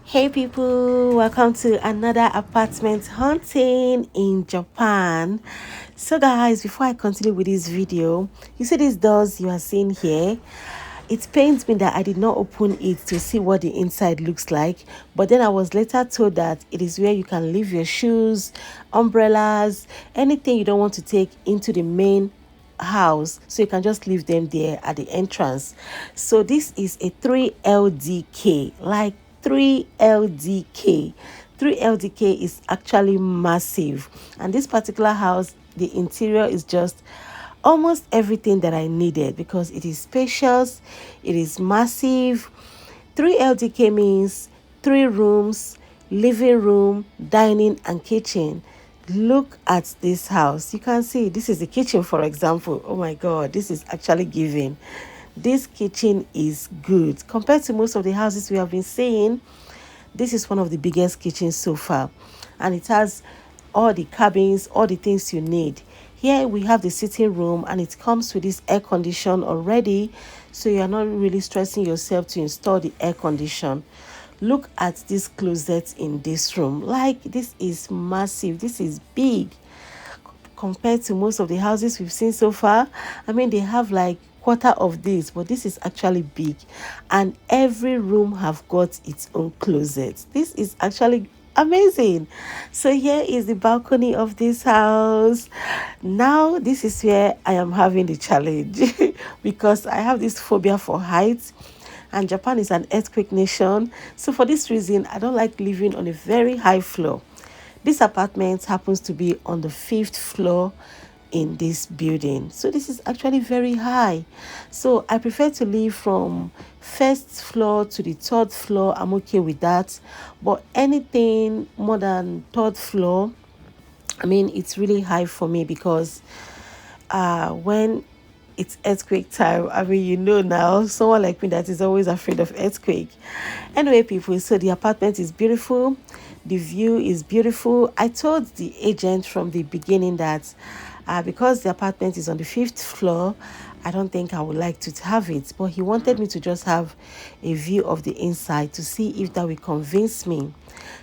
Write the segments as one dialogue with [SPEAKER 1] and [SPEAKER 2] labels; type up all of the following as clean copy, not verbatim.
[SPEAKER 1] Hey people, welcome to another apartment hunting in Japan. So guys, before I continue with this video, you see these doors you are seeing here? It pains me that I did not open it to see what the inside looks like, but then I was later told that it is where you can leave your shoes, umbrellas, anything you don't want to take into the main house, so you can just leave them there at the entrance. So this is a 3 LDK, like 3 LDK. 3 LDK is actually massive, and this particular house, the interior is just almost everything that I needed because it is spacious, it is massive. 3 LDK means 3 rooms, living room, dining, and kitchen. Look at this house. You can see this is the kitchen, for example. Oh my god, this is actually giving. This kitchen is good compared to most of the houses we have been seeing. This is one of the biggest kitchens so far, and it has all the cabins, all the things you need. Here we have the sitting room, and it comes with this air condition already, so you are not really stressing yourself to install the air condition. Look at this closet in this room. Like, this is massive, this is big compared to most of the houses we've seen so far. I mean, they have like quarter of this, but this is actually big, and every room have got its own closet. This is actually amazing. So here is the balcony of this house. Now this is where I am having the challenge because I have this phobia for heights, and Japan is an earthquake nation. So for this reason, I don't like living on a very high floor. This apartment happens to be on the fifth floor in this building. So this is actually very high. So I prefer to live from first floor to the third floor. I'm okay with that. But anything more than third floor, I mean, it's really high for me because when it's earthquake time, I mean, now, someone like me that is always afraid of earthquake. Anyway, people, so the apartment is beautiful, the view is beautiful. I told the agent from the beginning that because the apartment is on the fifth floor, I don't think I would like to have it, but he wanted me to just have a view of the inside to see if that will convince me.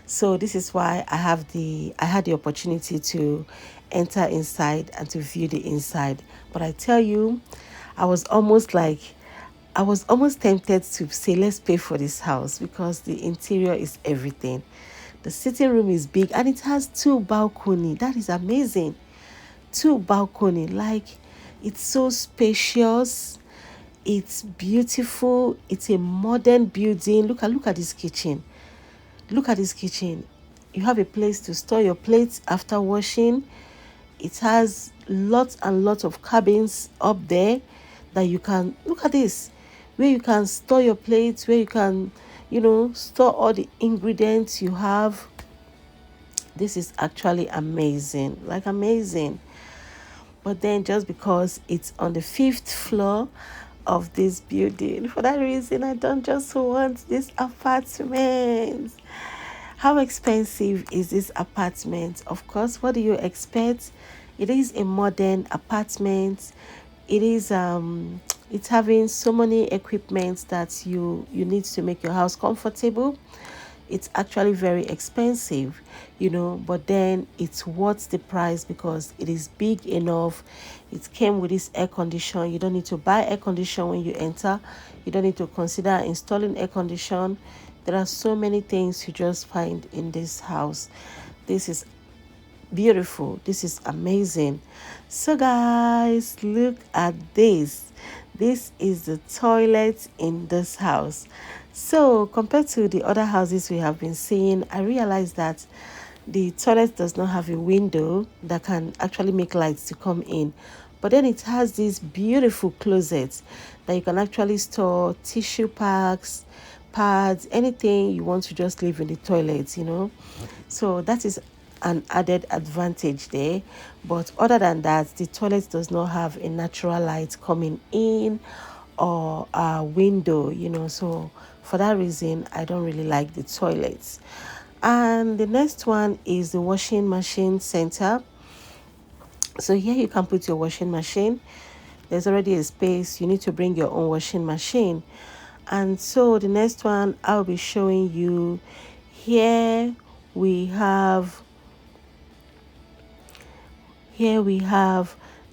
[SPEAKER 1] So this is why I had the opportunity to enter inside and to view the inside. But I tell you, I was almost like I was almost tempted to say, let's pay for this house because the interior is everything. The sitting room is big and it has two balcony. That is amazing. Two balcony. Like, it's so spacious. It's beautiful. It's a modern building. Look at this kitchen. Look at this kitchen. You have a place to store your plates after washing. It has lots and lots of cabins up there that you can look at this, where you can store your plates, where you can, store all the ingredients you have. This is actually amazing, like amazing. But then just because it's on the fifth floor of this building, for that reason, I don't just want this apartment. How expensive is this apartment? Of course, what do you expect? It is a modern apartment. It is it's having so many equipments that you need to make your house comfortable. It's actually very expensive, but then it's worth the price because it is big enough. It came with this air condition. You don't need to buy air condition when you enter. You don't need to consider installing air condition. There are so many things you just find in this house. This is beautiful. This is amazing. So guys, look at this. This is the toilet in this house. So compared to the other houses we have been seeing, I realized that the toilet does not have a window that can actually make lights to come in, but then it has these beautiful closets that you can actually store tissue packs, pads, anything you want to just leave in the toilet. So that is an added advantage there. But other than that, the toilet does not have a natural light coming in or a window. So for that reason, I don't really like the toilets. And the next one is the washing machine center. So here you can put your washing machine. There's already a space. You need to bring your own washing machine. And so the next one I'll be showing you Here we have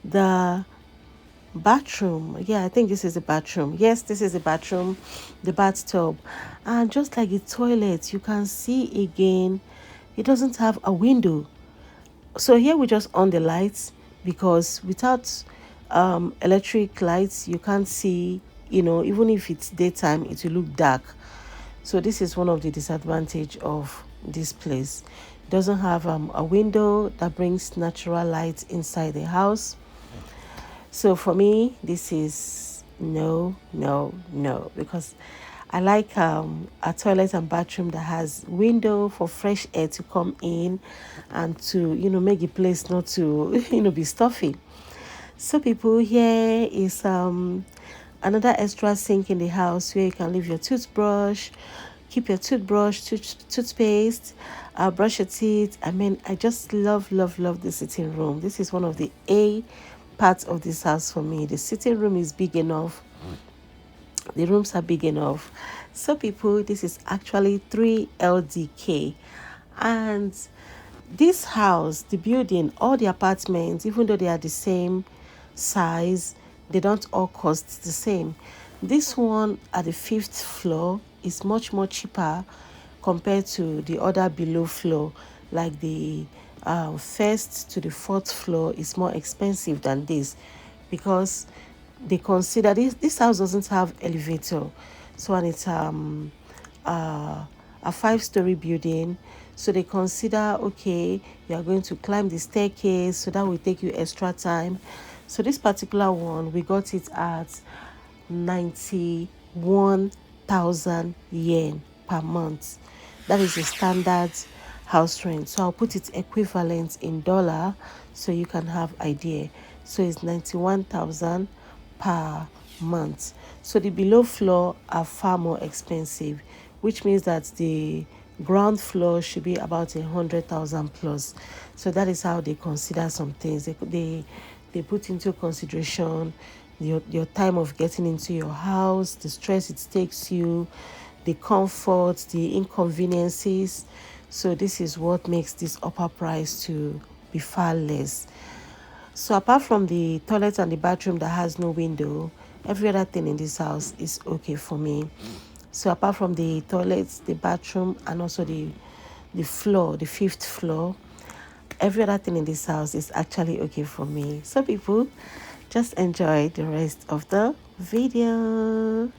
[SPEAKER 1] the bathroom. Yeah, I think this is a bathroom. Yes, this is a bathroom, the bathtub. And just like the toilet, you can see again, it doesn't have a window. So here we just on the lights, because without electric lights you can't see, even if it's daytime it will look dark. So this is one of the disadvantage of this place. It doesn't have a window that brings natural light inside the house. So for me, this is no, no, no, because I like a toilet and bathroom that has window for fresh air to come in, and to make the place not to be stuffy. So people, here is another extra sink in the house where you can leave your toothbrush, keep your toothpaste, brush your teeth. I mean, I just love, love, love the sitting room. This is one of the A parts of this house for me. The sitting room is big enough. The rooms are big enough. So people, this is actually 3 LDK. And this house, the building, all the apartments, even though they are the same size, they don't all cost the same. This one at the 5th floor is much more cheaper compared to the other below floor. Like the first to the 4th floor is more expensive than this, because they consider this house doesn't have elevator. So, and it's a 5-story building. So they consider, okay, you are going to climb the staircase, so that will take you extra time. So this particular one, we got it at 91,000 yen per month. That is the standard house rent. So I'll put it equivalent in dollar so you can have idea. So it's 91,000 per month. So the below floor are far more expensive, which means that the ground floor should be about 100,000 plus. So that is how they consider some things. They put into consideration your time of getting into your house, the stress it takes you, the comfort, the inconveniences. So this is what makes this upper price to be far less. So apart from the toilet and the bathroom that has no window, every other thing in this house is okay for me. So apart from the toilets, the bathroom, and also the floor, the 5th floor, every other thing in this house is actually okay for me. So people, just enjoy the rest of the video.